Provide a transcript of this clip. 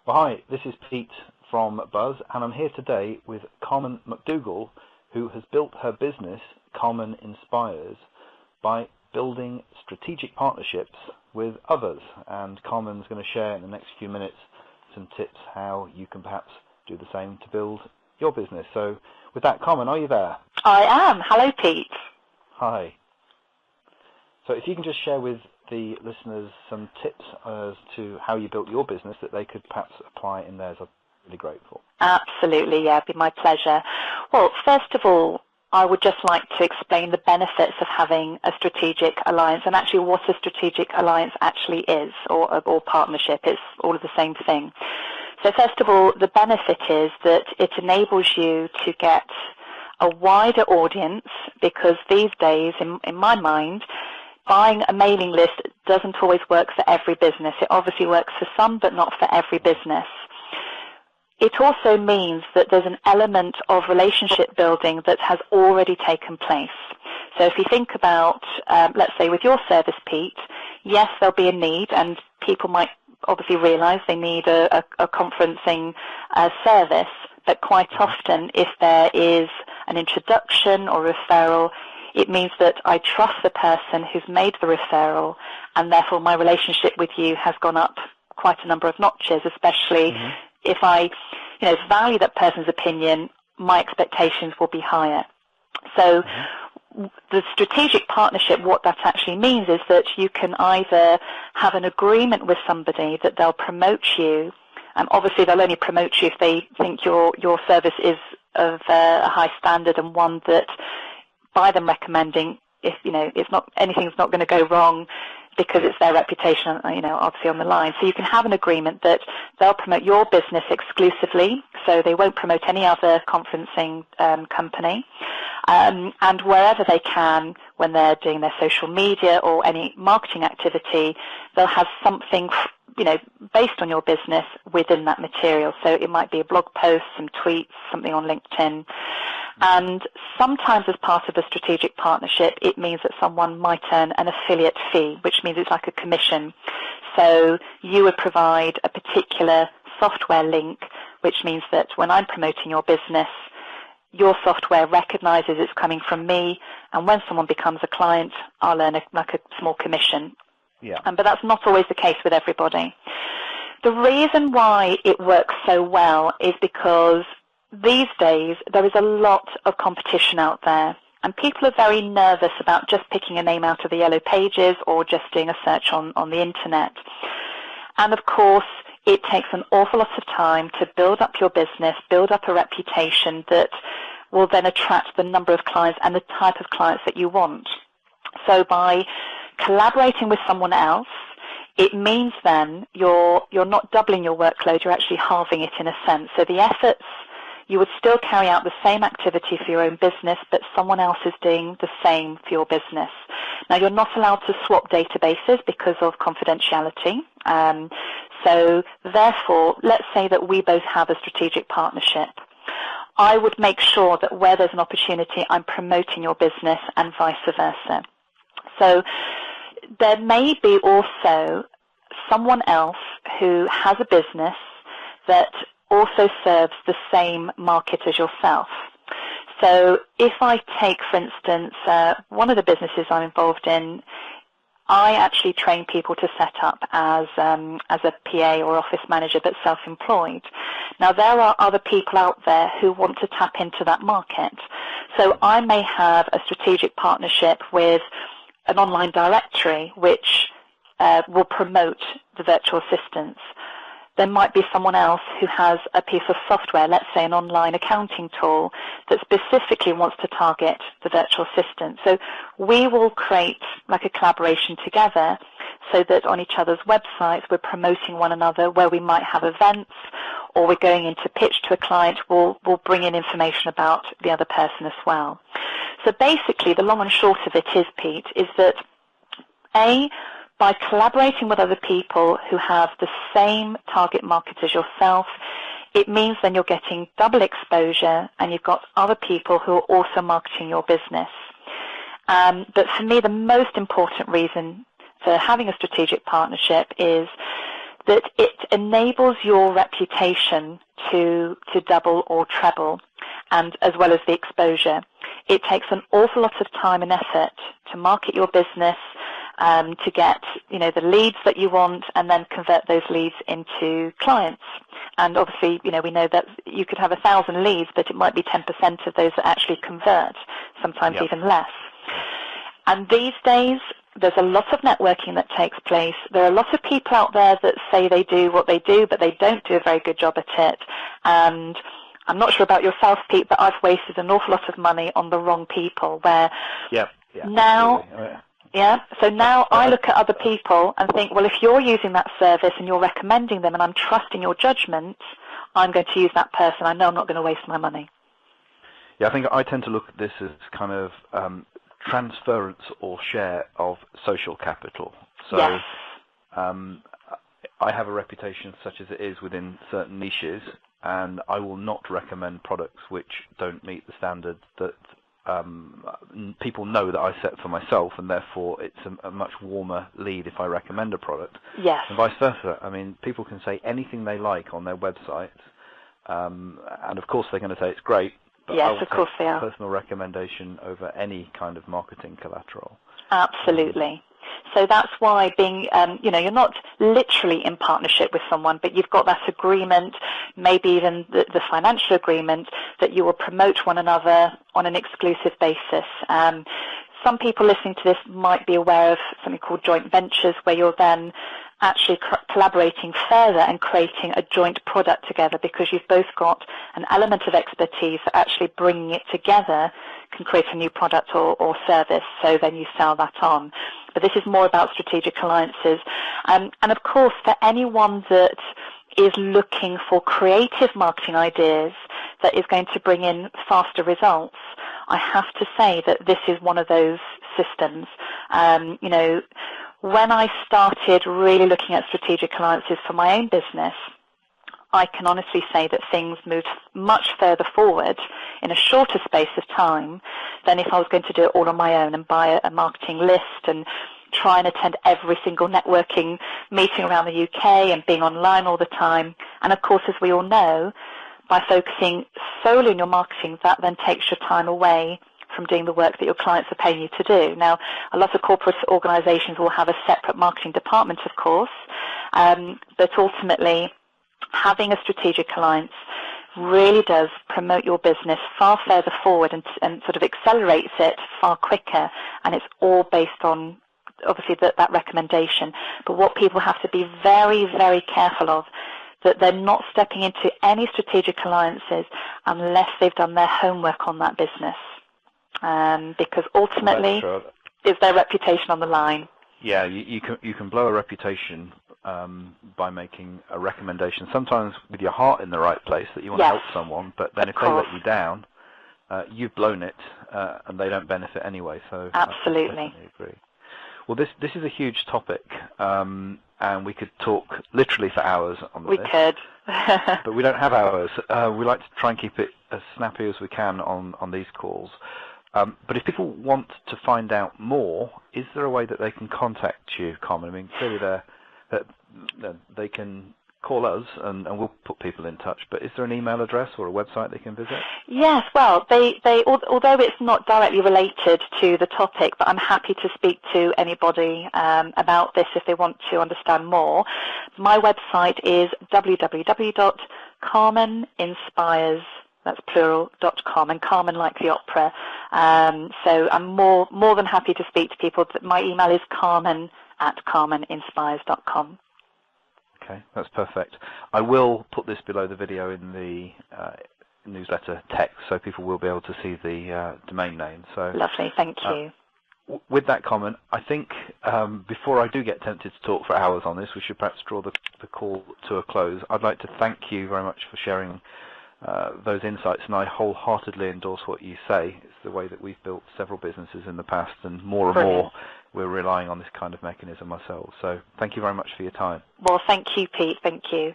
Well, hi, this is Pete from Buzz, and I'm here today with Carmen McDougall, who has built her business, Carmen Inspires, by building strategic partnerships with others. And Carmen's going to share in the next few minutes some tips how you can perhaps do the same to build your business. So with that, Carmen, are you there? I am. Hello, Pete. Hi. So if you can just share with the listeners some tips as to how you built your business that they could perhaps apply in theirs, I'd be really grateful. Absolutely, yeah, it'd be my pleasure. Well, first of all, I would just like to explain the benefits of having a strategic alliance and actually what a strategic alliance actually is, or partnership. It's all of the same thing. So first of all, the benefit is that it enables you to get a wider audience, because these days, in my mind, buying a mailing list doesn't always work for every business. It obviously works for some, but not for every business. It also means that there's an element of relationship building that has already taken place. So if you think about, let's say with your service, Pete, yes, there'll be a need, and people might obviously realize they need a conferencing service, but quite often if there is an introduction or referral, it means that I trust the person who's made the referral, and therefore my relationship with you has gone up quite a number of notches, especially if I value that person's opinion, my expectations will be higher. So the strategic partnership, what that actually means is that you can either have an agreement with somebody that they'll promote you, and obviously they'll only promote you if they think your service is of a high standard, and one that by them recommending, if not, anything's not going to go wrong because it's their reputation, obviously on the line. So you can have an agreement that they'll promote your business exclusively, so they won't promote any other conferencing company. And wherever they can, when they're doing their social media or any marketing activity, they'll have something, based on your business within that material. So it might be a blog post, some tweets, something on LinkedIn. And sometimes as part of a strategic partnership, it means that someone might earn an affiliate fee, which means it's like a commission. So you would provide a particular software link, which means that when I'm promoting your business, your software recognizes it's coming from me, and when someone becomes a client, I'll earn a small commission. Yeah. But that's not always the case with everybody. The reason why it works so well is because these days there is a lot of competition out there, and people are very nervous about just picking a name out of the yellow pages or just doing a search on the internet. And of course, it takes an awful lot of time to build up your business, build up a reputation that will then attract the number of clients and the type of clients that you want. So by collaborating with someone else, it means then you're not doubling your workload, you're actually halving it in a sense. So the efforts, you would still carry out the same activity for your own business, but someone else is doing the same for your business. Now, you're not allowed to swap databases because of confidentiality. So therefore, let's say that we both have a strategic partnership. I would make sure that where there's an opportunity, I'm promoting your business and vice versa. So there may be also someone else who has a business that also serves the same market as yourself. So if I take, for instance, one of the businesses I'm involved in, I actually train people to set up as a PA or office manager, but self-employed. Now, there are other people out there who want to tap into that market. So I may have a strategic partnership with an online directory which will promote the virtual assistants. There might be someone else who has a piece of software, let's say an online accounting tool, that specifically wants to target the virtual assistant. So we will create like a collaboration together so that on each other's websites we're promoting one another, where we might have events or we're going in to pitch to a client, we'll bring in information about the other person as well. So basically the long and short of it is, Pete, is that by collaborating with other people who have the same target market as yourself, it means then you're getting double exposure and you've got other people who are also marketing your business. But for me, the most important reason for having a strategic partnership is that it enables your reputation to double or treble, and as well as the exposure. It takes an awful lot of time and effort to market your business, to get the leads that you want, and then convert those leads into clients. And obviously, we know that you could have 1,000 leads, but it might be 10% of those that actually convert, sometimes Yep. even less. And these days, there's a lot of networking that takes place. There are a lot of people out there that say they do what they do, but they don't do a very good job at it. And I'm not sure about yourself, Pete, but I've wasted an awful lot of money on the wrong people. Where now, so now I look at other people and think, well, if you're using that service and you're recommending them, and I'm trusting your judgment, I'm going to use that person. I know I'm not going to waste my money. Yeah, I think I tend to look at this as kind of transference or share of social capital. So Yes. I have a reputation such as it is within certain niches, and I will not recommend products which don't meet the standards that people know that I set for myself, and therefore it's a much warmer lead if I recommend a product. Yes. And vice versa. I mean, people can say anything they like on their website, and of course they're going to say it's great, but Yes, I will of course they take are. personal recommendation over any kind of marketing collateral. Absolutely. So that's why being, you're not literally in partnership with someone, but you've got that agreement, maybe even the financial agreement, that you will promote one another on an exclusive basis. Some people listening to this might be aware of something called joint ventures, where you're then actually collaborating further and creating a joint product together, because you've both got an element of expertise that actually bringing it together can create a new product or service, so then you sell that on. But this is more about strategic alliances. And of course, for anyone that is looking for creative marketing ideas that is going to bring in faster results, I have to say that this is one of those systems. When I started really looking at strategic alliances for my own business, I can honestly say that things moved much further forward in a shorter space of time than if I was going to do it all on my own and buy a marketing list and try and attend every single networking meeting around the UK and being online all the time. And of course, as we all know, by focusing solely on your marketing, that then takes your time away from doing the work that your clients are paying you to do. Now, a lot of corporate organizations will have a separate marketing department, of course, but ultimately having a strategic alliance really does promote your business far further forward and sort of accelerates it far quicker, and it's all based on obviously that recommendation. But what people have to be very, very careful of, that they're not stepping into any strategic alliances unless they've done their homework on that business, because ultimately is their reputation on the line. Yeah, you can blow a reputation by making a recommendation, sometimes with your heart in the right place, that you want to help someone, but then if they let you down, you've blown it, and they don't benefit anyway. So absolutely. I definitely agree. Well, this is a huge topic, and we could talk literally for hours on this. We could. But we don't have hours. We like to try and keep it as snappy as we can on these calls. But if people want to find out more, is there a way that they can contact you, Carmen? I mean, clearly they can call us, and we'll put people in touch. But is there an email address or a website they can visit? Yes, well, they although it's not directly related to the topic, but I'm happy to speak to anybody about this if they want to understand more. My website is www.carmeninspires, that's plural.com, and Carmen like the opera. So I'm more than happy to speak to people. My email is carmen@carmeninspires.com. Okay, that's perfect. I will put this below the video in the newsletter text, so people will be able to see the domain name. So lovely, thank you. With that comment, I think before I do get tempted to talk for hours on this, we should perhaps draw the call to a close. I'd like to thank you very much for sharing those insights, and I wholeheartedly endorse what you say. It's the way that we've built several businesses in the past, and more we're relying on this kind of mechanism ourselves. So thank you very much for your time. Well, thank you, Pete. Thank you.